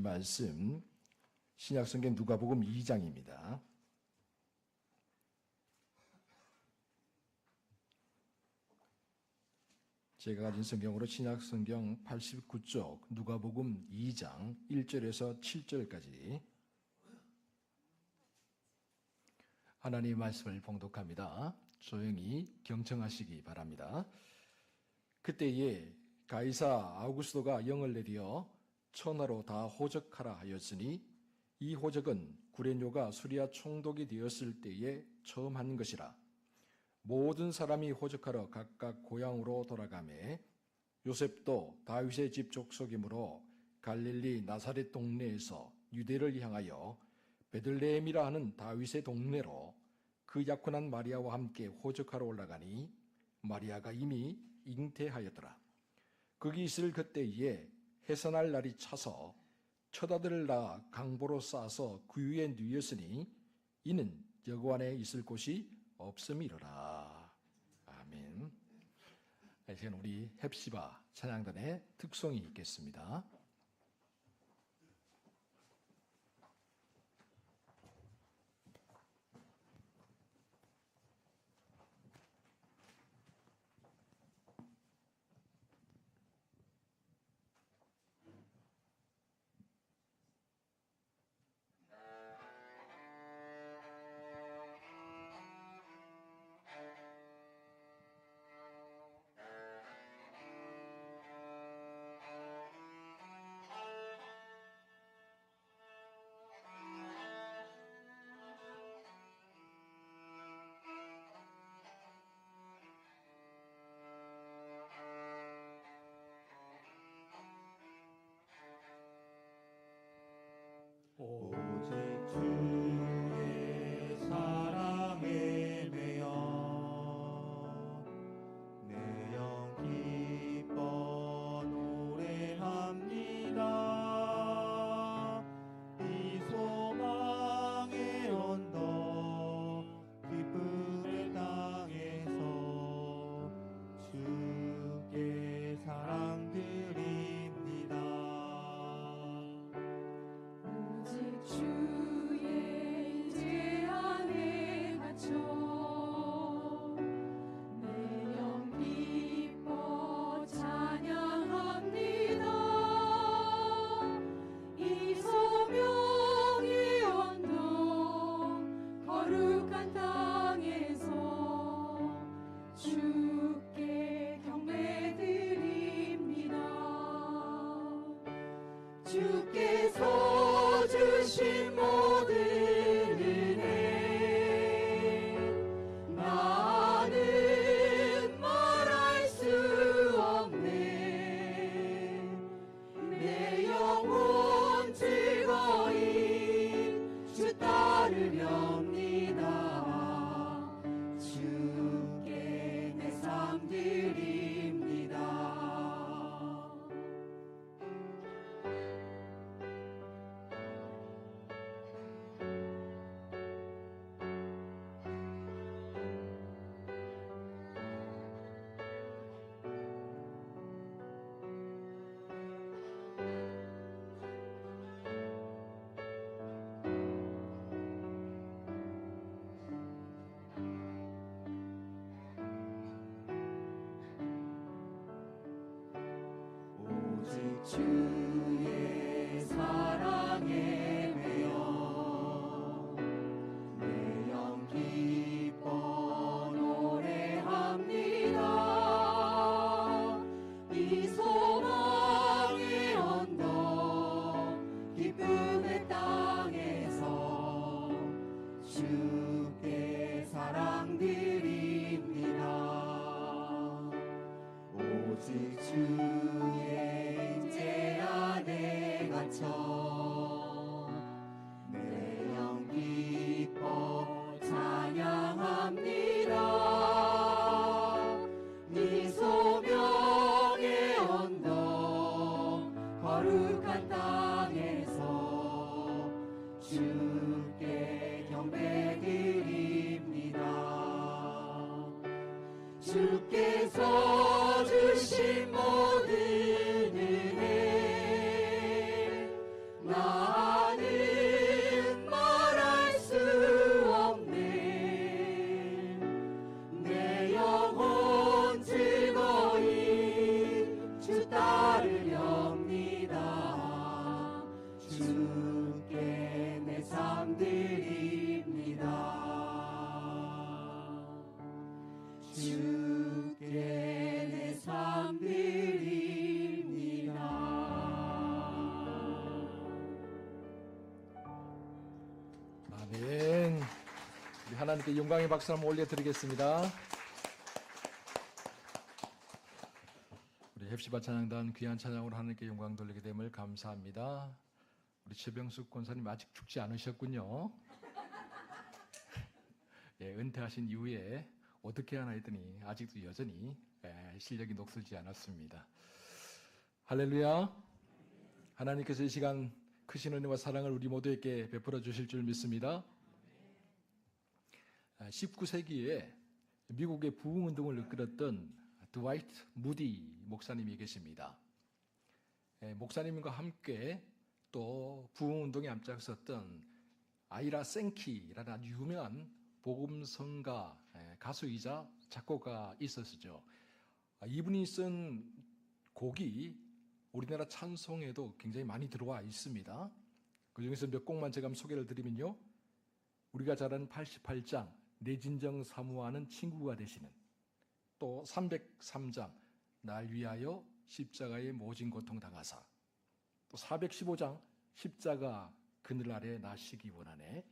말씀 신약성경 누가복음 2장입니다. 제가 가진 성경으로 신약성경 89쪽 누가복음 2장 1절에서 7절까지 하나님의 말씀을 봉독합니다. 조용히 경청하시기 바랍니다. 그때에 가이사 아우구스도가 영을 내리어 천하로 다 호적하라 하였으니 이 호적은 구레뇨가 수리아 총독이 되었을 때에 처음 한 것이라. 모든 사람이 호적하러 각각 고향으로 돌아가매 요셉도 다윗의 집 족속이므로 갈릴리 나사렛 동네에서 유대를 향하여 베들레헴이라 하는 다윗의 동네로 그 약혼한 마리아와 함께 호적하러 올라가니 마리아가 이미 잉태하였더라. 거기 있을 그때에 해산할 날이 차서 처자들을 낳아 강보로 싸서 구유에 누였으니 이는 여고 안에 있을 곳이 없음이로라. 아멘. 이제는 우리 헵시바 찬양단의 특송이 있겠습니다. 오직 주의 사랑에 매여 내 영 기뻐 노래합니다. 이 소망의 언덕 기쁨의 땅에서 주께 사랑드립니다. 주의 제 안에 갇혀 내 영 기뻐 찬양합니다. 이 소명의 언덕 거룩한 땅에서 주께 경배드립니다. 주께서 주신 모든 은혜 나는 말할 수 없네. 내 영혼 즐거이 주 따르렵니다. 주께 내 삶 드립니다. 오직 주의 사랑에 매여 내 영 기뻐 노래합니다. 이 소망의 언덕 기쁨의 땅에서 주께 사랑드립니다. 오직 주의 제 안에 갇혀 내 영 기뻐 찬양합니다. 이 소명의 언덕 거룩한 땅에서 주께 경배드립니다. 주께서 주신 모든 은혜 하나님께 영광의 박수 한번 올려드리겠습니다. 우리 heb시바 찬양단 귀한 찬양으로 하나님께 영광 돌리게 됨을 감사합니다. 우리 최병숙 권사님 아직 죽지 않으셨군요. 예, 은퇴하신 이후에 어떻게 하나 했더니 아직도 여전히 실력이 녹슬지 않았습니다. 할렐루야. 하나님께서 이 시간 크신 은혜와 사랑을 우리 모두에게 베풀어 주실 줄 믿습니다. 19세기에 미국의 부흥운동을 이끌었던 드와이트 무디 목사님이 계십니다. 목사님과 함께 또 부흥운동에 앞장섰던 아이라 생키라는 아주 유명한 복음성가 가수이자 작곡가 있었죠. 이분이 쓴 곡이 우리나라 찬송에도 굉장히 많이 들어와 있습니다. 그 중에서 몇 곡만 제가 소개를 드리면요. 우리가 잘 아는 88장 내 진정 사모하는 친구가 되시는, 또 303장 날 위하여 십자가의 모진 고통 당하사, 또 415장 십자가 그늘 아래 나시기 원하네,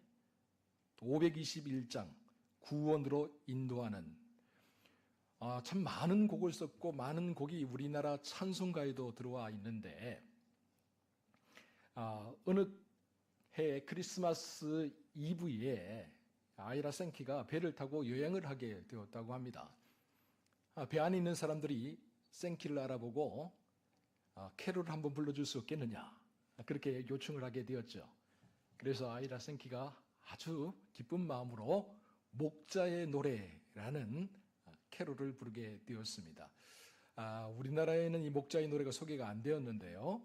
또 521장 구원으로 인도하는, 참 많은 곡을 썼고 많은 곡이 우리나라 찬송가에도 들어와 있는데, 어느 해 크리스마스 이브에 아이라 생키가 배를 타고 여행을 하게 되었다고 합니다. 배 안에 있는 사람들이 생키를 알아보고 캐롤을 한번 불러줄 수 없겠느냐, 그렇게 요청을 하게 되었죠. 그래서 아이라 생키가 아주 기쁜 마음으로 목자의 노래라는 캐롤을 부르게 되었습니다. 우리나라에는 이 목자의 노래가 소개가 안 되었는데요.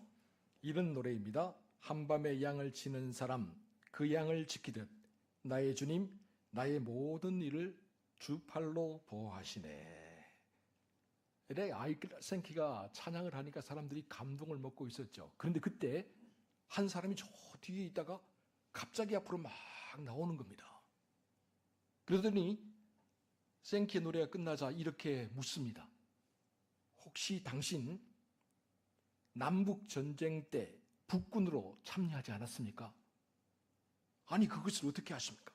이런 노래입니다. 한밤에 양을 치는 사람 그 양을 지키듯 나의 주님 나의 모든 일을 주 팔로 보호하시네. 이래 아이라 생키가 찬양을 하니까 사람들이 감동을 먹고 있었죠. 그런데 그때 한 사람이 저 뒤에 있다가 갑자기 앞으로 막 나오는 겁니다. 그러더니 생키의 노래가 끝나자 이렇게 묻습니다. 혹시 당신 남북 전쟁 때 북군으로 참여하지 않았습니까? 아니 그것을 어떻게 아십니까?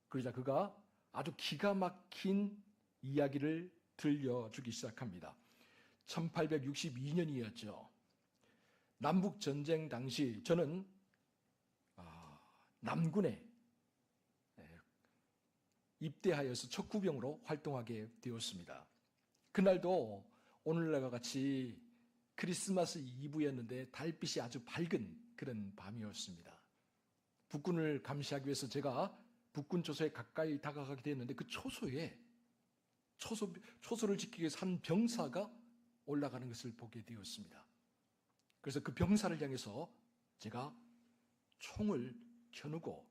그러자 그가 아주 기가 막힌 이야기를 들려주기 시작합니다. 1862년이었죠. 남북 전쟁 당시 저는 남군에 입대하여서 척후병으로 활동하게 되었습니다. 그날도 오늘날과 같이 크리스마스 이브였는데 달빛이 아주 밝은 그런 밤이었습니다. 북군을 감시하기 위해서 제가 북군 초소에 가까이 다가가게 됐는데 그 초소에 초소를 지키기 위해서 한 병사가 올라가는 것을 보게 되었습니다. 그래서 그 병사를 향해서 제가 총을 겨누고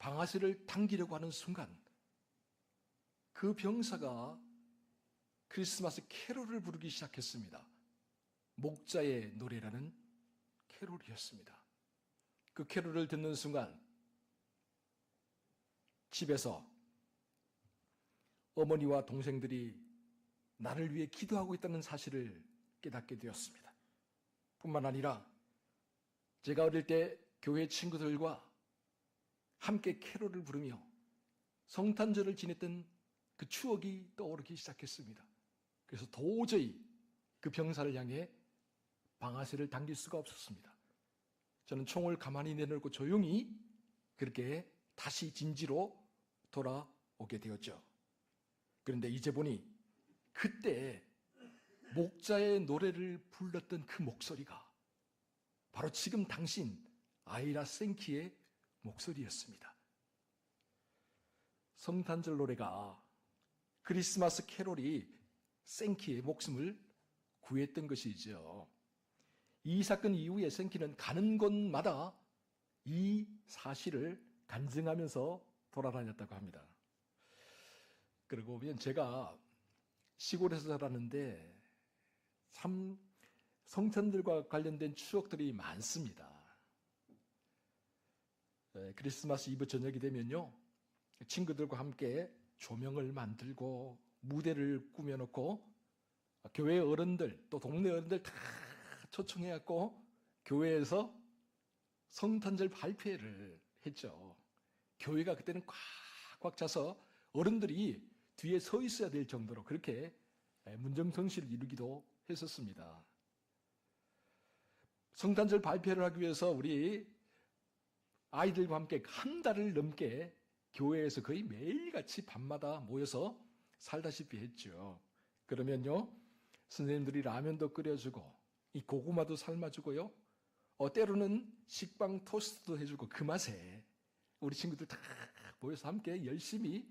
방아쇠를 당기려고 하는 순간 그 병사가 크리스마스 캐롤을 부르기 시작했습니다. 목자의 노래라는 캐롤이었습니다. 그 캐롤을 듣는 순간 집에서 어머니와 동생들이 나를 위해 기도하고 있다는 사실을 깨닫게 되었습니다. 뿐만 아니라 제가 어릴 때 교회 친구들과 함께 캐롤을 부르며 성탄절을 지냈던 그 추억이 떠오르기 시작했습니다. 그래서 도저히 그 병사를 향해 방아쇠를 당길 수가 없었습니다. 저는 총을 가만히 내놓고 조용히 그렇게 다시 진지로 돌아오게 되었죠. 그런데 이제 보니 그때 목자의 노래를 불렀던 그 목소리가 바로 지금 당신 아이라 생키의 목소리였습니다. 성탄절 노래가, 크리스마스 캐롤이 생키의 목숨을 구했던 것이죠. 이 사건 이후에 생키는 가는 곳마다 이 사실을 간증하면서 돌아다녔다고 합니다. 그러고 보면 제가 시골에서 자랐는데 참 성탄절과 관련된 추억들이 많습니다. 크리스마스 이브 저녁이 되면요, 친구들과 함께 조명을 만들고 무대를 꾸며놓고 교회 어른들 또 동네 어른들 다 초청해갖고 교회에서 성탄절 발표회를 했죠. 교회가 그때는 꽉꽉 차서 어른들이 뒤에 서 있어야 될 정도로 그렇게 문정성시를 이루기도 했었습니다. 성탄절 발표를 하기 위해서 우리 아이들과 함께 한 달을 넘게 교회에서 거의 매일같이 밤마다 모여서 살다시피 했죠. 그러면요, 선생님들이 라면도 끓여주고 이 고구마도 삶아주고요, 때로는 식빵 토스트도 해주고 그 맛에 우리 친구들 다 모여서 함께 열심히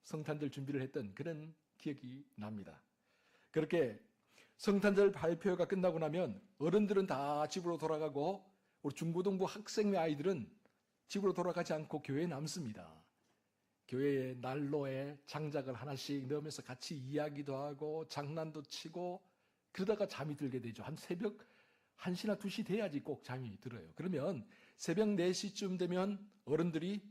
성탄절 준비를 했던 그런 기억이 납니다. 그렇게 성탄절 발표가 끝나고 나면 어른들은 다 집으로 돌아가고 우리 중고등부 학생의 아이들은 집으로 돌아가지 않고 교회에 남습니다. 교회에 난로에 장작을 하나씩 넣으면서 같이 이야기도 하고 장난도 치고 그러다가 잠이 들게 되죠. 한 새벽 1시나 2시 돼야지 꼭 잠이 들어요. 그러면 새벽 4시쯤 되면 어른들이,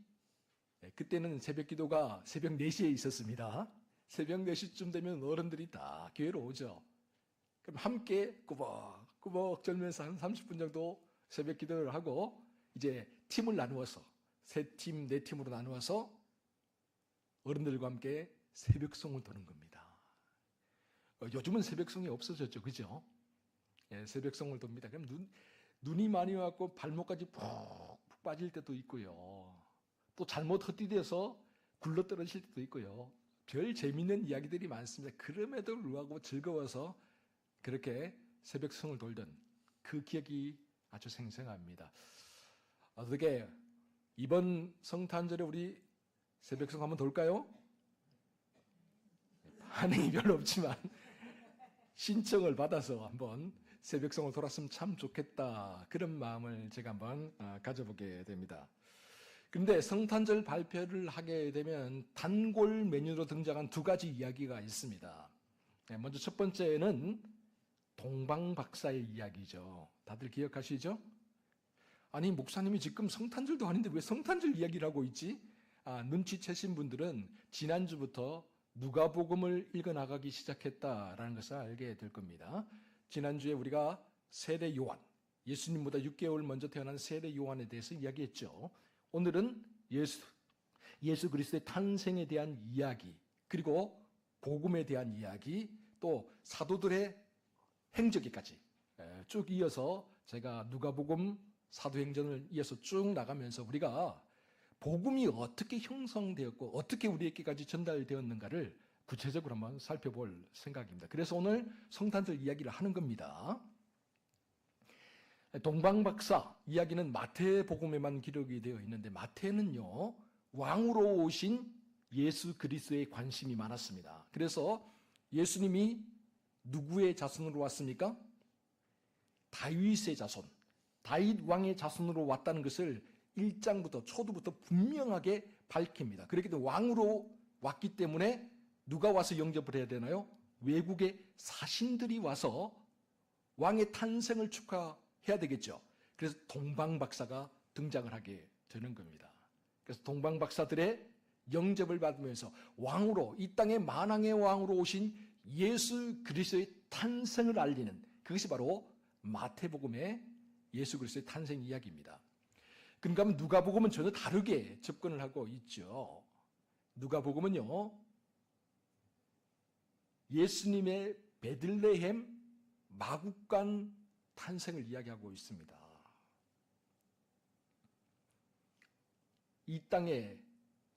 그때는 새벽 기도가 새벽 4시에 있었습니다. 새벽 4시쯤 되면 어른들이 다 교회로 오죠. 그럼 함께 꾸벅꾸벅 절면서 한 30분 정도 새벽 기도를 하고 이제 팀을 나누어서 3팀, 4팀으로 나누어서 어른들과 함께 새벽송을 도는 겁니다. 요즘은 새벽송이 없어졌죠. 그죠? 예, 새벽송을 돕니다. 그럼 눈이 많이 왔고 발목까지 푹 빠질 때도 있고요. 또 잘못 헛디뎌서 굴러떨어질 때도 있고요. 별 재미있는 이야기들이 많습니다. 그럼에도 불구하고 즐거워서 그렇게 새벽송을 돌던 그 기억이 아주 생생합니다. 어떻게 이번 성탄절에 우리 새벽송 한번 돌까요? 반응이 별로 없지만 신청을 받아서 한번 새벽송을 돌았으면 참 좋겠다, 그런 마음을 제가 한번 가져보게 됩니다. 그런데 성탄절 발표를 하게 되면 단골 메뉴로 등장한 2가지 이야기가 있습니다. 먼저 첫 번째는 동방박사의 이야기죠. 다들 기억하시죠? 아니, 목사님이 지금 성탄절도 아닌데 왜 성탄절 이야기를 하고 있지? 눈치채신 분들은 지난주부터 누가복음을 읽어나가기 시작했다라는 것을 알게 될 겁니다. 지난주에 우리가 세례 요한, 예수님보다 6개월 먼저 태어난 세례 요한에 대해서 이야기했죠. 오늘은 예수 그리스도의 탄생에 대한 이야기, 그리고 복음에 대한 이야기, 또 사도들의 행적에까지 쭉 이어서 제가 누가복음, 사도행전을 이어서 쭉 나가면서 우리가 복음이 어떻게 형성되었고 어떻게 우리에게까지 전달되었는가를 구체적으로 한번 살펴볼 생각입니다. 그래서 오늘 성탄절 이야기를 하는 겁니다. 동방박사 이야기는 마태복음에만 기록이 되어 있는데, 마태는요, 왕으로 오신 예수 그리스도에 관심이 많았습니다. 그래서 예수님이 누구의 자손으로 왔습니까? 다윗의 자손, 다윗 왕의 자손으로 왔다는 것을 1장부터 초두부터 분명하게 밝힙니다. 그렇기 때문에 왕으로 왔기 때문에 누가 와서 영접을 해야 되나요? 외국의 사신들이 와서 왕의 탄생을 축하해야 되겠죠. 그래서 동방박사가 등장을 하게 되는 겁니다. 그래서 동방박사들의 영접을 받으면서 왕으로, 이 땅의 만왕의 왕으로 오신 예수 그리스도의 탄생을 알리는, 그것이 바로 마태복음의 예수 그리스도의 탄생 이야기입니다. 그러니까 누가복음은 전혀 다르게 접근을 하고 있죠. 누가복음은요, 예수님의 베들레헴 마국간 탄생을 이야기하고 있습니다. 이 땅에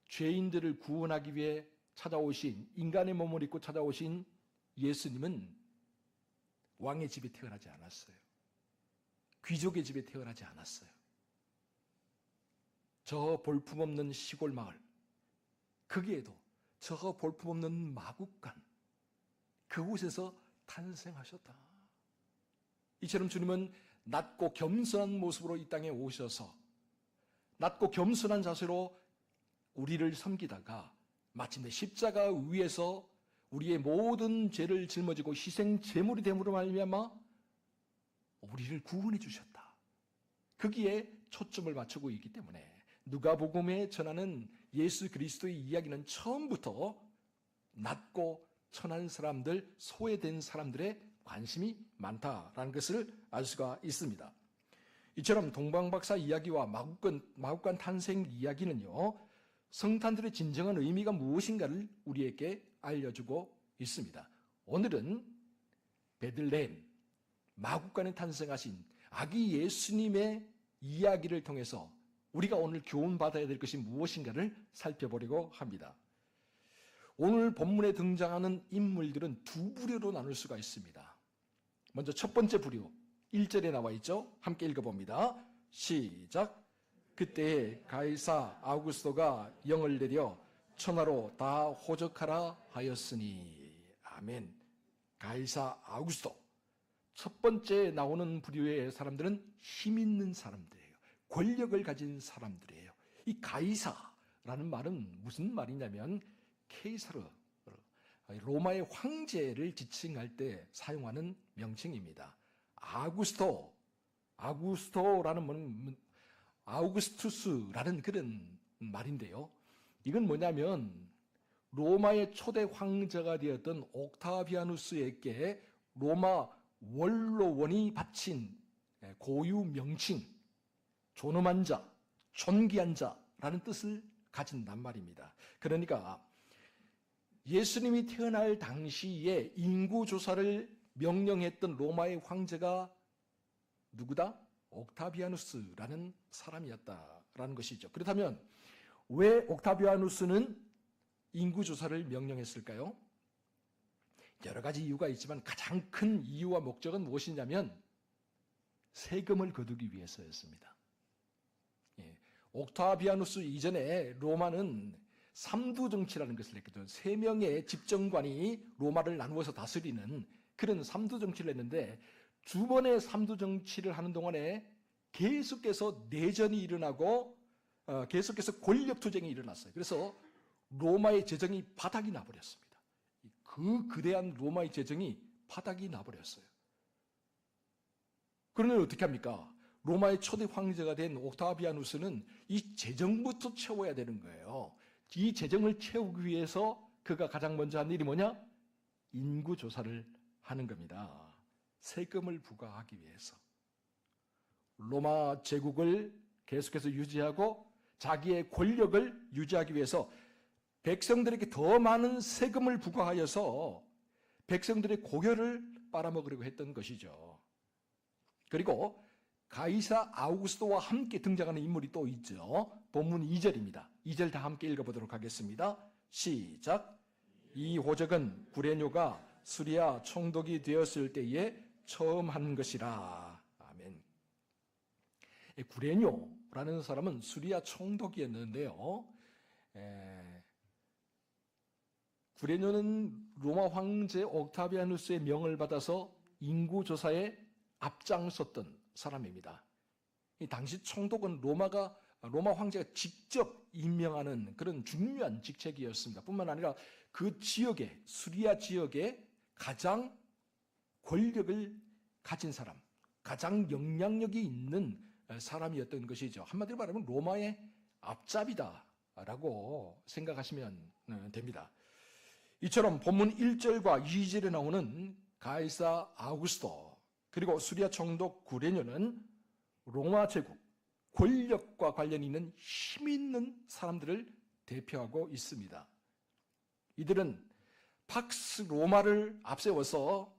죄인들을 구원하기 위해 찾아오신, 인간의 몸을 입고 찾아오신 예수님은 왕의 집에 태어나지 않았어요. 귀족의 집에 태어나지 않았어요. 저 볼품없는 시골 마을, 거기에도 저 볼품없는 마국간, 그곳에서 탄생하셨다. 이처럼 주님은 낮고 겸손한 모습으로 이 땅에 오셔서 낮고 겸손한 자세로 우리를 섬기다가 마침내 십자가 위에서 우리의 모든 죄를 짊어지고 희생 제물이 됨으로 말미암아 우리를 구원해 주셨다. 거기에 초점을 맞추고 있기 때문에 누가복음에 전하는 예수 그리스도의 이야기는 처음부터 낮고 천한 사람들, 소외된 사람들의 관심이 많다라는 것을 알 수가 있습니다. 이처럼 동방박사 이야기와 마국간 탄생 이야기는요, 성탄절의 진정한 의미가 무엇인가를 우리에게 알려주고 있습니다. 오늘은 베들레헴, 마구간에 탄생하신 아기 예수님의 이야기를 통해서 우리가 오늘 교훈받아야 될 것이 무엇인가를 살펴보려고 합니다. 오늘 본문에 등장하는 인물들은 두 부류로 나눌 수가 있습니다. 먼저 첫 번째 부류, 1절에 나와 있죠. 함께 읽어봅니다. 시작. 그때 가이사 아우구스토가 영을 내려 천하로 다 호적하라 하였으니. 아멘. 가이사 아우구스토. 첫 번째 나오는 부류의 사람들은 힘 있는 사람들이에요. 권력을 가진 사람들이에요. 이 가이사라는 말은 무슨 말이냐면 케이사르, 로마의 황제를 지칭할 때 사용하는 명칭입니다. 아구스토라는 말은 아우구스투스라는 그런 말인데요. 이건 뭐냐면 로마의 초대 황제가 되었던 옥타비아누스에게 로마 원로원이 바친 고유 명칭, 존엄한 자, 존귀한 자라는 뜻을 가진단 말입니다. 그러니까 예수님이 태어날 당시에 인구조사를 명령했던 로마의 황제가 누구다? 옥타비아누스라는 사람이었다라는 것이죠. 그렇다면 왜 옥타비아누스는 인구조사를 명령했을까요? 여러 가지 이유가 있지만 가장 큰 이유와 목적은 무엇이냐면 세금을 거두기 위해서였습니다. 옥타비아누스 이전에 로마는 삼두정치라는 것을 했거든요. 3명의 집정관이 로마를 나누어서 다스리는 그런 삼두정치를 했는데 두 번의 삼두정치를 하는 동안에 계속해서 내전이 일어나고 계속해서 권력투쟁이 일어났어요. 그래서 로마의 재정이 바닥이 나버렸습니다. 그 거대한 로마의 재정이 바닥이 나버렸어요. 그러면 어떻게 합니까? 로마의 초대 황제가 된 옥타비아누스는 이 재정부터 채워야 되는 거예요. 이 재정을 채우기 위해서 그가 가장 먼저 한 일이 뭐냐? 인구조사를 하는 겁니다. 세금을 부과하기 위해서. 로마 제국을 계속해서 유지하고 자기의 권력을 유지하기 위해서 백성들에게 더 많은 세금을 부과하여서 백성들의 고혈을 빨아먹으려고 했던 것이죠. 그리고 가이사 아우구스토와 함께 등장하는 인물이 또 있죠. 본문 2절입니다. 2절 다 함께 읽어보도록 하겠습니다. 시작. 이 호적은 구레뇨가 수리아 총독이 되었을 때에 처음 한 것이라. 아멘. 구레뇨라는 사람은 수리아 총독이었는데요. 구레뇨는 로마 황제 옥타비아누스의 명을 받아서 인구조사에 앞장섰던 사람입니다. 이 당시 총독은 로마 황제가 직접 임명하는 그런 중요한 직책이었습니다. 뿐만 아니라 그 지역에, 수리아 지역에 가장 권력을 가진 사람, 가장 영향력이 있는 사람이었던 것이죠. 한마디로 말하면 로마의 앞잡이다라고 생각하시면 됩니다. 이처럼 본문 1절과 2절에 나오는 가이사 아우구스토 그리고 수리아 총독 구레뇨는 로마 제국, 권력과 관련이 있는 힘 있는 사람들을 대표하고 있습니다. 이들은 팍스 로마를 앞세워서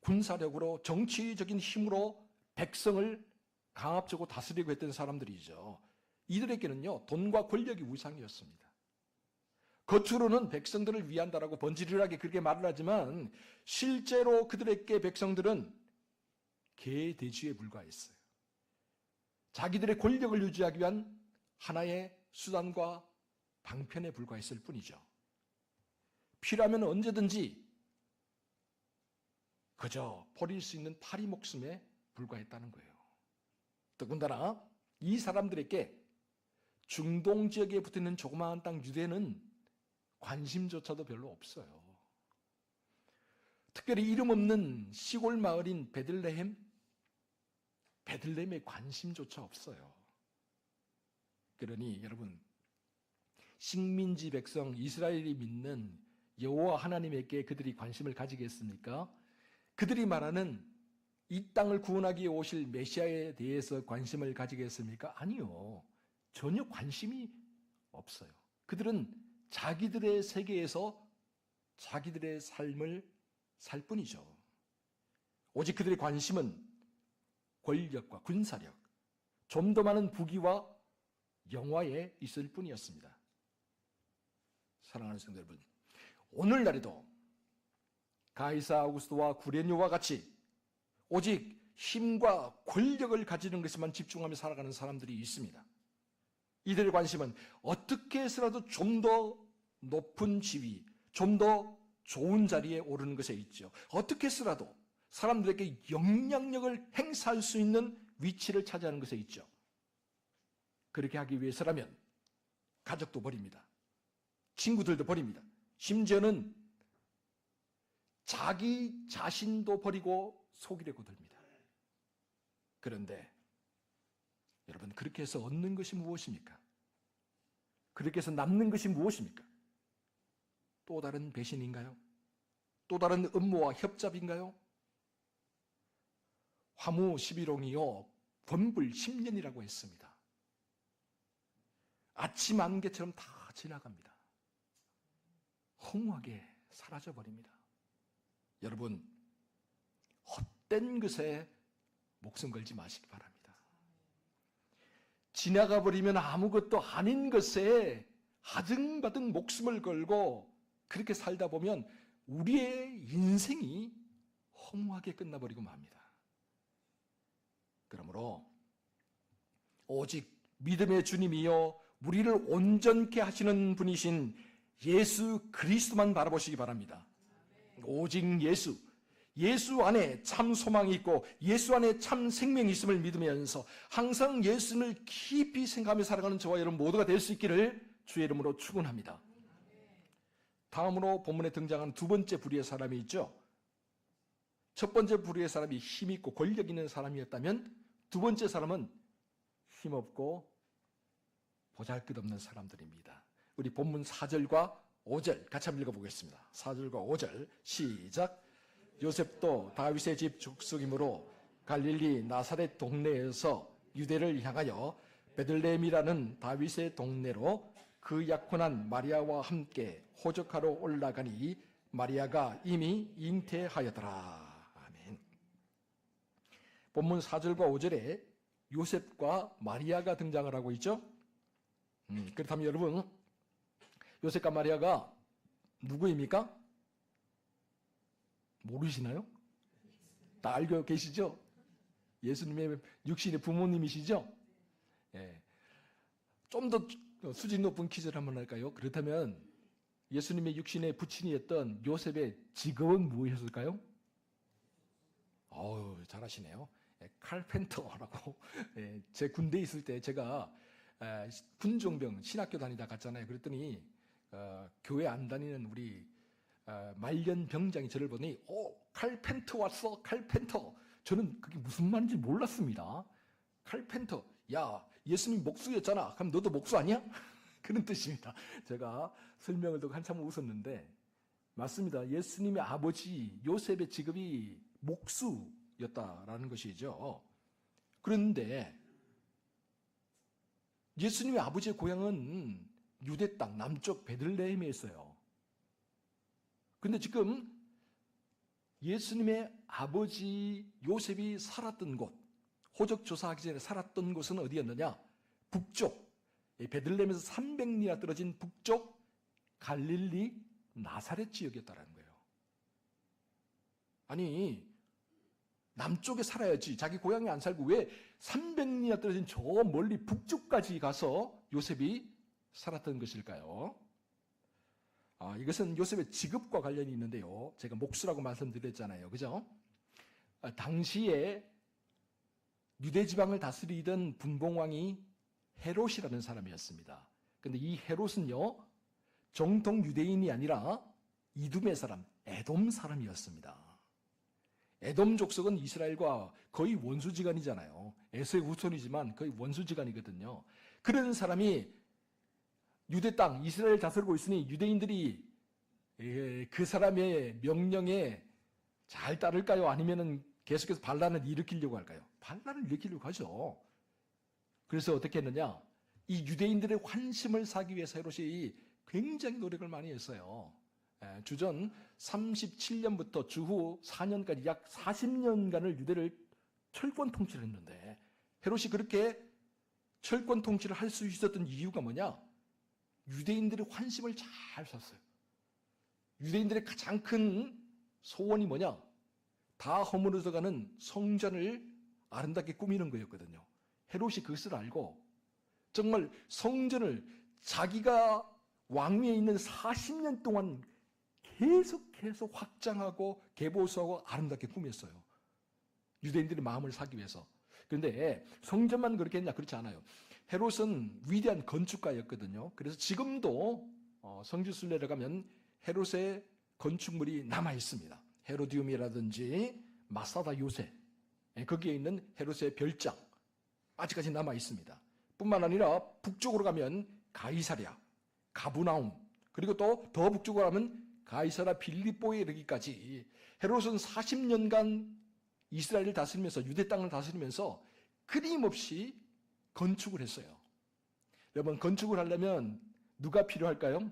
군사력으로 정치적인 힘으로 백성을 강압적으로 다스리고 했던 사람들이죠. 이들에게는요, 돈과 권력이 우상이었습니다. 겉으로는 백성들을 위한다라고 번지르르하게 그렇게 말을 하지만 실제로 그들에게 백성들은 개, 돼지에 불과했어요. 자기들의 권력을 유지하기 위한 하나의 수단과 방편에 불과했을 뿐이죠. 필요하면 언제든지 그저 버릴 수 있는 파리 목숨에 불과했다는 거예요. 더군다나 이 사람들에게 중동 지역에 붙어있는 조그마한 땅 유대는 관심조차도 별로 없어요. 특별히 이름 없는 시골 마을인 베들레헴에 관심조차 없어요. 그러니 여러분, 식민지 백성 이스라엘이 믿는 여호와 하나님에게 그들이 관심을 가지겠습니까? 그들이 말하는 이 땅을 구원하기 위해 오실 메시아에 대해서 관심을 가지겠습니까? 아니요. 전혀 관심이 없어요. 그들은 자기들의 세계에서 자기들의 삶을 살 뿐이죠. 오직 그들의 관심은 권력과 군사력, 좀 더 많은 부귀와 영화에 있을 뿐이었습니다. 사랑하는 성도 여러분, 오늘날에도 가이사 아우구스토와 구레뇨와 같이 오직 힘과 권력을 가지는 것에만 집중하며 살아가는 사람들이 있습니다. 이들의 관심은 어떻게 해서라도 좀 더 높은 지위, 좀 더 좋은 자리에 오르는 것에 있죠. 어떻게 해서라도 사람들에게 영향력을 행사할 수 있는 위치를 차지하는 것에 있죠. 그렇게 하기 위해서라면 가족도 버립니다. 친구들도 버립니다. 심지어는 자기 자신도 버리고 속이려고 듭니다. 그런데 여러분, 그렇게 해서 얻는 것이 무엇입니까? 그렇게 해서 남는 것이 무엇입니까? 또 다른 배신인가요? 또 다른 음모와 협잡인가요? 화무 11홍이요 권불 10년이라고 했습니다. 아침 안개처럼 다 지나갑니다. 허무하게 사라져버립니다. 여러분, 헛된 것에 목숨 걸지 마시기 바랍니다. 지나가 버리면 아무것도 아닌 것에 아등바등 목숨을 걸고 그렇게 살다 보면 우리의 인생이 허무하게 끝나버리고 맙니다. 그러므로 오직 믿음의 주님이요 우리를 온전케 하시는 분이신 예수 그리스도만 바라보시기 바랍니다. 오직 예수 안에 참 소망이 있고 예수 안에 참 생명이 있음을 믿으면서 항상 예수를 깊이 생각하며 살아가는 저와 여러분 모두가 될 수 있기를 주의 이름으로 축원합니다. 다음으로 본문에 등장한 두 번째 부류의 사람이 있죠. 첫 번째 부류의 사람이 힘 있고 권력 있는 사람이었다면 두 번째 사람은 힘없고 보잘것없는 사람들입니다. 우리 본문 4절과 5절 같이 한번 읽어보겠습니다. 4절과 5절 시작. 요셉도 다윗의 집 족속이므로 갈릴리 나사렛 동네에서 유대를 향하여 베들레헴이라는 다윗의 동네로 그 약혼한 마리아와 함께 호적하러 올라가니 마리아가 이미 잉태하였더라. 아멘. 본문 4절과 5절에 요셉과 마리아가 등장을 하고 있죠. 그렇다면 여러분, 요셉과 마리아가 누구입니까? 모르시나요? 다 알고 계시죠? 예수님의 육신의 부모님이시죠? 예. 좀 더 수준 높은 퀴즈를 한번 할까요? 그렇다면 예수님의 육신의 부친이었던 요셉의 직업은 무엇이었을까요? 잘하시네요. 칼펜터라고. 제 군대에 있을 때 제가 군종병 신학교 다니다 갔잖아요. 그랬더니 교회 안 다니는 우리 말년 병장이 저를 보니 칼펜터 왔어, 칼펜터. 저는 그게 무슨 말인지 몰랐습니다. 칼펜터. 야, 예수님 목수였잖아. 그럼 너도 목수 아니야? 그런 뜻입니다. 제가 설명을 듣고 한참 웃었는데 맞습니다. 예수님의 아버지 요셉의 직업이 목수였다라는 것이죠. 그런데 예수님의 아버지의 고향은 유대 땅 남쪽 베들레헴에 있어요. 그런데 지금 예수님의 아버지 요셉이 살았던 곳, 호적 조사하기 전에 살았던 곳은 어디였느냐? 북쪽, 베들레헴에서 300리나 떨어진 북쪽 갈릴리 나사렛 지역이었다는 거예요. 아니, 남쪽에 살아야지 자기 고향에 안 살고 왜 300리나 떨어진 저 멀리 북쪽까지 가서 요셉이 살았던 것일까요? 이것은 요셉의 직업과 관련이 있는데요. 제가 목수라고 말씀드렸잖아요. 그죠? 당시에 유대 지방을 다스리던 분봉왕이 헤롯이라는 사람이었습니다. 그런데 이 헤롯은요, 정통 유대인이 아니라 이둠의 사람, 에돔 사람이었습니다. 에돔 족속은 이스라엘과 거의 원수지간이잖아요. 에서의 후손이지만 거의 원수지간이거든요. 그런 사람이 유대 땅, 이스라엘 다스리고 있으니 유대인들이 그 사람의 명령에 잘 따를까요? 아니면은 계속해서 반란을 일으키려고 할까요? 반란을 일으키려고 하죠. 그래서 어떻게 했느냐? 이 유대인들의 환심을 사기 위해서 헤롯이 굉장히 노력을 많이 했어요. 주전 37년부터 주후 4년까지 약 40년간을 유대를 철권 통치를 했는데, 헤롯이 그렇게 철권 통치를 할 수 있었던 이유가 뭐냐? 유대인들의 환심을 잘 샀어요. 유대인들의 가장 큰 소원이 뭐냐? 다 허물어져가는 성전을 아름답게 꾸미는 거였거든요. 헤롯이 그것을 알고 정말 성전을 자기가 왕위에 있는 40년 동안 계속해서 확장하고 개보수하고 아름답게 꾸몄어요. 유대인들의 마음을 사기 위해서. 그런데 성전만 그렇게 했냐? 그렇지 않아요. 헤롯은 위대한 건축가였거든요. 그래서 지금도 성지순례를 가면 헤롯의 건축물이 남아 있습니다. 헤로디움이라든지 마사다 요새, 거기에 있는 헤롯의 별장 아직까지 남아 있습니다. 뿐만 아니라 북쪽으로 가면 가이사랴, 가브나움, 그리고 또 더 북쪽으로 가면 가이사라 빌립보에 이르기까지 헤롯은 40년간 이스라엘을 다스리면서, 유대 땅을 다스리면서 끊임없이 건축을 했어요. 여러분, 건축을 하려면 누가 필요할까요?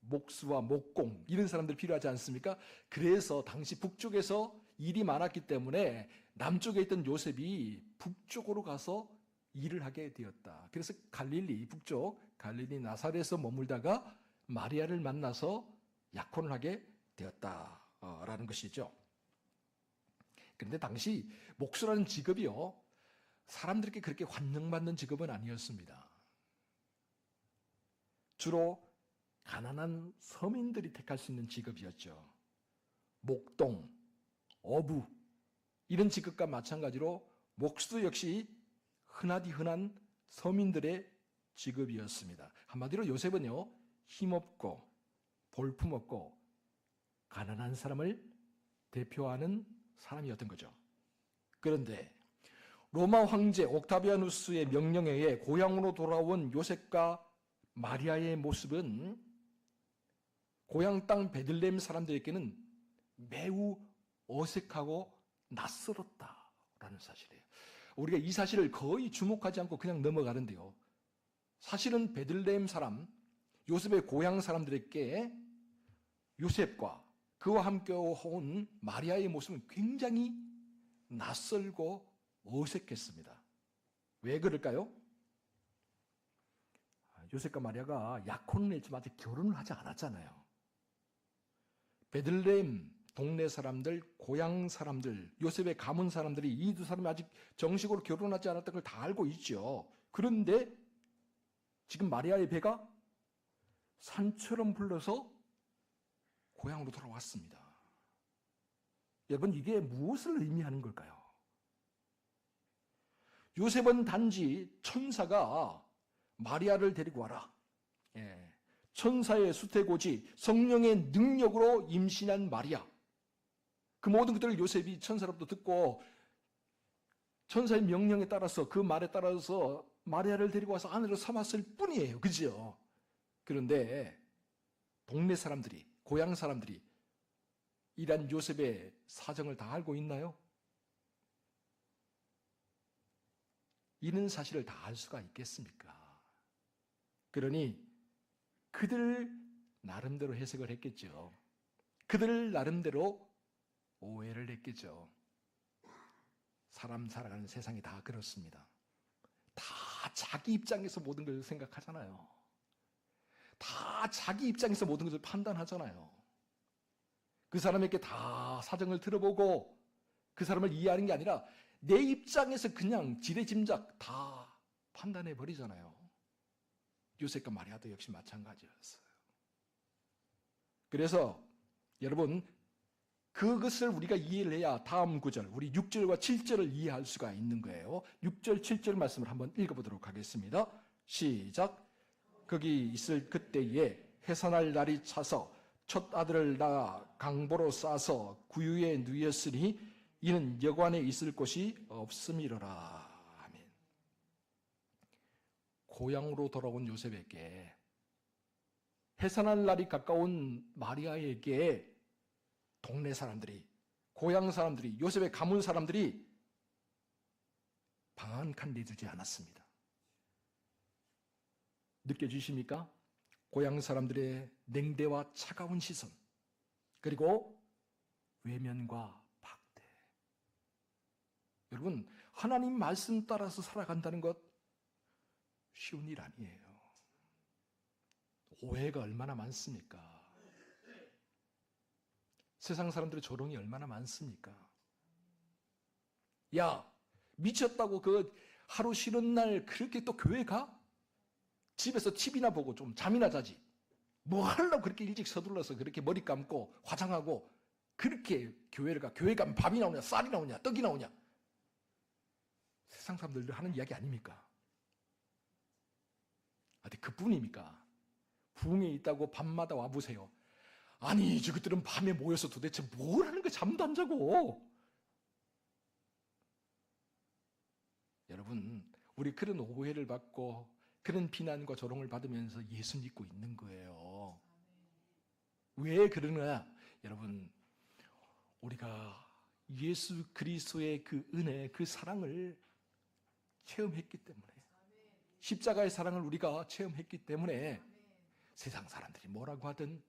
목수와 목공, 이런 사람들이 필요하지 않습니까? 그래서 당시 북쪽에서 일이 많았기 때문에 남쪽에 있던 요셉이 북쪽으로 가서 일을 하게 되었다. 그래서 갈릴리, 북쪽 갈릴리 나사렛에서 머물다가 마리아를 만나서 약혼을 하게 되었다라는 것이죠. 그런데 당시 목수라는 직업이요, 사람들에게 그렇게 환영받는 직업은 아니었습니다. 주로 가난한 서민들이 택할 수 있는 직업이었죠. 목동, 어부, 이런 직업과 마찬가지로 목수 역시 흔하디 흔한 서민들의 직업이었습니다. 한마디로 요셉은요, 힘없고 볼품없고 가난한 사람을 대표하는 사람이었던 거죠. 그런데 로마 황제 옥타비아누스의 명령에 의해 고향으로 돌아온 요셉과 마리아의 모습은 고향 땅 베들레헴 사람들에게는 매우 어색하고 낯설었다라는 사실이에요. 우리가 이 사실을 거의 주목하지 않고 그냥 넘어가는데요, 사실은 베들레헴 사람, 요셉의 고향 사람들에게 요셉과 그와 함께 온 마리아의 모습은 굉장히 낯설고 어색했습니다. 왜 그럴까요? 요셉과 마리아가 약혼을 했지만 아직 결혼을 하지 않았잖아요. 베들레헴 동네 사람들, 고향 사람들, 요셉의 가문 사람들이 이 두 사람이 아직 정식으로 결혼하지 않았던 걸 다 알고 있죠. 그런데 지금 마리아의 배가 산처럼 불러서 고향으로 돌아왔습니다. 여러분, 이게 무엇을 의미하는 걸까요? 요셉은 단지 천사가 마리아를 데리고 와라, 천사의 수태고지 성령의 능력으로 임신한 마리아, 그 모든 것들을 요셉이 천사로부터 듣고 천사의 명령에 따라서, 그 말에 따라서 마리아를 데리고 와서 아내로 삼았을 뿐이에요. 그죠? 그런데 동네 사람들이, 고향 사람들이 이란 요셉의 사정을 다 알고 있나요? 이런 사실을 다 알 수가 있겠습니까? 그러니 그들 나름대로 해석을 했겠죠. 그들 나름대로 오해를 했겠죠. 사람 살아가는 세상이 다 그렇습니다. 다 자기 입장에서 모든 걸 생각하잖아요. 다 자기 입장에서 모든 것을 판단하잖아요. 그 사람에게 다 사정을 들어보고 그 사람을 이해하는 게 아니라 내 입장에서 그냥 지레짐작 다 판단해 버리잖아요. 요셉과 마리아도 역시 마찬가지였어요. 그래서 여러분, 그것을 우리가 이해를 해야 다음 구절, 우리 6절과 7절을 이해할 수가 있는 거예요. 6절, 7절 말씀을 한번 읽어보도록 하겠습니다. 시작. 거기 있을 그때에 해산할 날이 차서 첫 아들을 낳아 강보로 싸서 구유에 누였으니 이는 여관에 있을 곳이 없음이로라. 아멘. 고향으로 돌아온 요셉에게, 해산할 날이 가까운 마리아에게 동네 사람들이, 고향 사람들이, 요셉의 가문 사람들이 방 한 칸 내주지 않았습니다. 느껴지십니까? 고향 사람들의 냉대와 차가운 시선, 그리고 외면과 박대. 여러분, 하나님 말씀 따라서 살아간다는 것 쉬운 일 아니에요. 오해가 얼마나 많습니까? 세상 사람들의 조롱이 얼마나 많습니까? 야, 미쳤다고 그 하루 쉬는 날 그렇게 또 교회 가? 집에서 TV나 보고 좀 잠이나 자지. 뭐 하려고 그렇게 일찍 서둘러서 그렇게 머리 감고 화장하고 그렇게 교회를 가? 교회 가면 밥이 나오냐, 쌀이 나오냐, 떡이 나오냐? 세상 사람들 하는 이야기 아닙니까? 어디 그뿐입니까? 부흥에 있다고 밤마다 와보세요. 아니, 저것들은 밤에 모여서 도대체 뭘 하는 거야? 잠도 안 자고. 여러분, 우리 그런 오해를 받고 그런 비난과 조롱을 받으면서 예수 믿고 있는 거예요. 왜 그러냐? 여러분, 우리가 예수 그리스도의 그 은혜, 그 사랑을 체험했기 때문에, 십자가의 사랑을 우리가 체험했기 때문에 세상 사람들이 뭐라고 하든,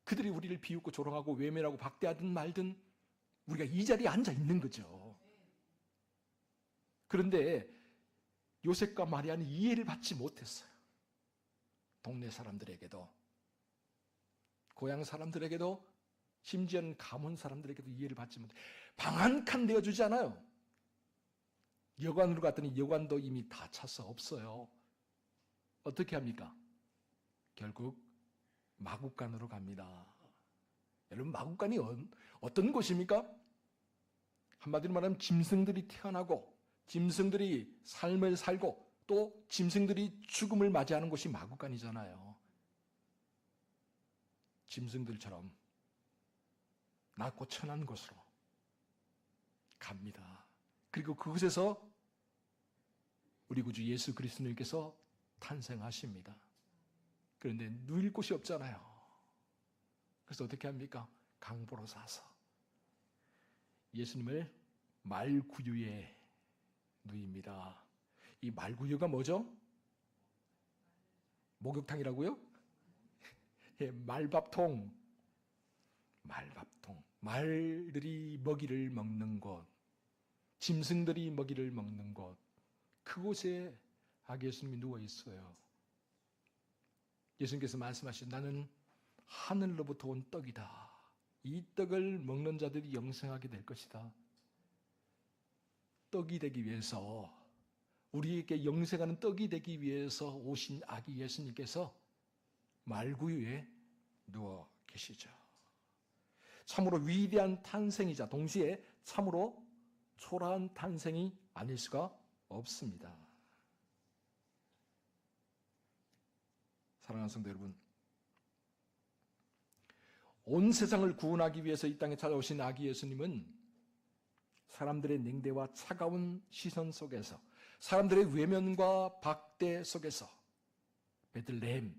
그들이 우리를 비웃고 조롱하고 외면하고 박대하든 말든 우리가 이 자리에 앉아 있는 거죠. 그런데 요셉과 마리아는 이해를 받지 못했어요. 동네 사람들에게도, 고향 사람들에게도, 심지어는 가문 사람들에게도 이해를 받지 못해. 방 한 칸 내어주지 않아요. 여관으로 갔더니 여관도 이미 다 차서 없어요. 어떻게 합니까? 결국 마구간으로 갑니다. 여러분, 마구간이 어떤 곳입니까? 한마디로 말하면 짐승들이 태어나고 짐승들이 삶을 살고 또 짐승들이 죽음을 맞이하는 곳이 마구간이잖아요. 짐승들처럼 낮고 천한 곳으로 갑니다. 그리고 그곳에서 우리 구주 예수 그리스도님께서 탄생하십니다. 그런데 누일 곳이 없잖아요. 그래서 어떻게 합니까? 강보로 사서 예수님을 말구유에 누입니다. 이 말구유가 뭐죠? 목욕탕이라고요? 예, 말밥통. 말들이 먹이를 먹는 곳, 짐승들이 먹이를 먹는 곳, 그곳에 아기 예수님이 누워 있어요. 예수님께서 말씀하신 나는 하늘로부터 온 떡이다. 이 떡을 먹는 자들이 영생하게 될 것이다. 떡이 되기 위해서, 우리에게 영생하는 떡이 되기 위해서 오신 아기 예수님께서 말구유에 누워 계시죠. 참으로 위대한 탄생이자 동시에 참으로 초라한 탄생이 아닐 수가 없습니다. 사랑하는 성도 여러분, 온 세상을 구원하기 위해서 이 땅에 찾아오신 아기 예수님은 사람들의 냉대와 차가운 시선 속에서, 사람들의 외면과 박대 속에서 베들레헴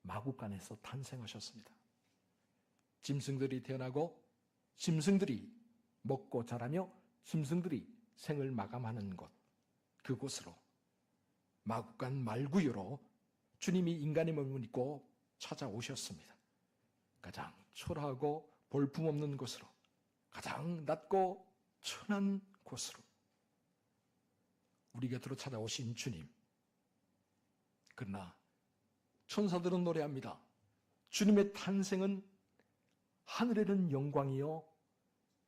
마구간에서 탄생하셨습니다. 짐승들이 태어나고 짐승들이 먹고 자라며 짐승들이 생을 마감하는 곳, 그곳으로 마구간 말구유로 주님이 인간의 몸을 입고 찾아오셨습니다. 가장 초라하고 볼품없는 곳으로, 가장 낮고 천한 곳으로 우리 곁으로 찾아오신 주님. 그러나 천사들은 노래합니다. 주님의 탄생은 하늘에는 영광이요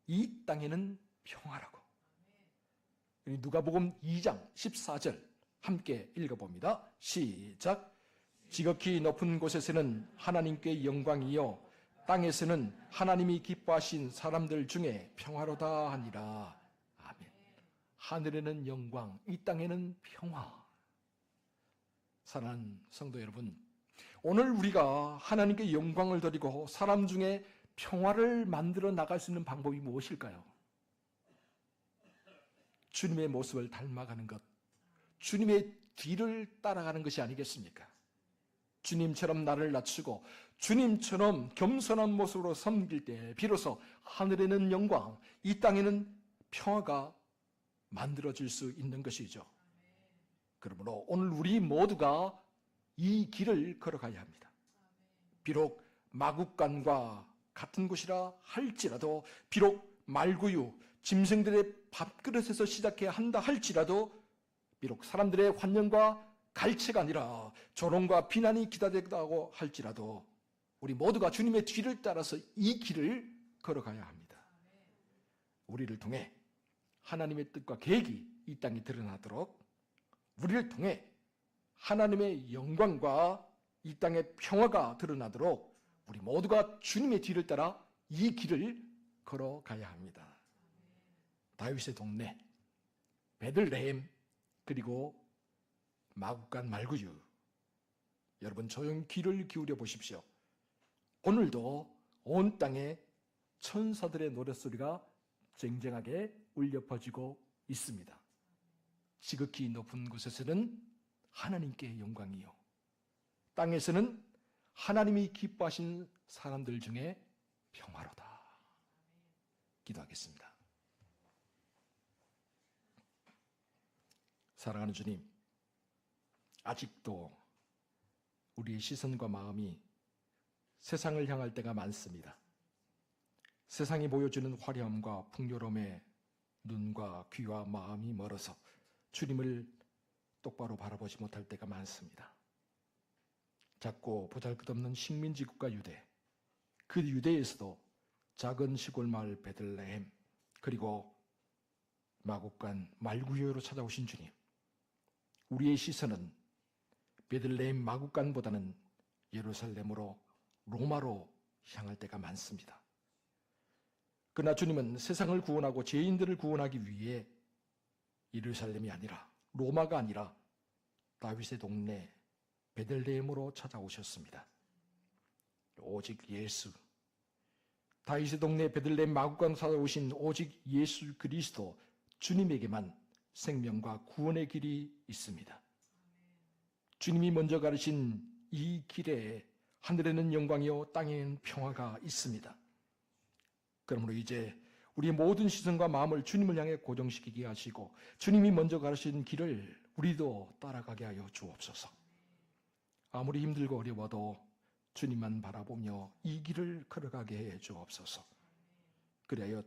이 땅에는 평화라고. 누가복음 2장 14절 함께 읽어봅니다. 시작. 지극히 높은 곳에서는 하나님께 영광이요 땅에서는 하나님이 기뻐하신 사람들 중에 평화로다 하니라. 아멘. 하늘에는 영광, 이 땅에는 평화. 사랑하는 성도 여러분, 오늘 우리가 하나님께 영광을 드리고 사람 중에 평화를 만들어 나갈 수 있는 방법이 무엇일까요? 주님의 모습을 닮아가는 것, 주님의 뒤를 따라가는 것이 아니겠습니까? 주님처럼 나를 낮추고 주님처럼 겸손한 모습으로 섬길 때 비로소 하늘에는 영광, 이 땅에는 평화가 만들어질 수 있는 것이죠. 그러므로 오늘 우리 모두가 이 길을 걸어가야 합니다. 비록 마국간과 같은 곳이라 할지라도, 비록 말구유, 짐승들의 밥그릇에서 시작해야 한다 할지라도, 비록 사람들의 환영과 갈채가 아니라 조롱과 비난이 기다렸다고 할지라도 우리 모두가 주님의 뒤를 따라서 이 길을 걸어가야 합니다. 우리를 통해 하나님의 뜻과 계획이 이 땅에 드러나도록, 우리를 통해 하나님의 영광과 이 땅의 평화가 드러나도록 우리 모두가 주님의 뒤를 따라 이 길을 걸어가야 합니다. 다윗의 동네, 베들레헴, 그리고 마국간 말구유, 여러분 조용히 귀를 기울여 보십시오. 오늘도 온 땅에 천사들의 노랫소리가 쟁쟁하게 울려 퍼지고 있습니다. 지극히 높은 곳에서는 하나님께 영광이요, 땅에서는 하나님이 기뻐하신 사람들 중에 평화로다. 기도하겠습니다. 사랑하는 주님, 아직도 우리의 시선과 마음이 세상을 향할 때가 많습니다. 세상이 보여주는 화려함과 풍요로움에 눈과 귀와 마음이 멀어서 주님을 똑바로 바라보지 못할 때가 많습니다. 작고 보잘것없는 식민지 국가 유대, 그 유대에서도 작은 시골 마을 베들레헴, 그리고 마국간 말구유로 찾아오신 주님, 우리의 시선은 베들레헴 마국간보다는 예루살렘으로, 로마로 향할 때가 많습니다. 그러나 주님은 세상을 구원하고 죄인들을 구원하기 위해 예루살렘이 아니라, 로마가 아니라 다윗의 동네 베들레헴으로 찾아오셨습니다. 오직 예수, 다윗의 동네 베들레헴 마국간 찾아오신 오직 예수 그리스도, 주님에게만 생명과 구원의 길이 있습니다. 주님이 먼저 가르신 이 길에 하늘에는 영광이요 땅에는 평화가 있습니다. 그러므로 이제 우리 모든 시선과 마음을 주님을 향해 고정시키게 하시고, 주님이 먼저 가르친 길을 우리도 따라가게 하여 주옵소서. 아무리 힘들고 어려워도 주님만 바라보며 이 길을 걸어가게 해 주옵소서. 그리하여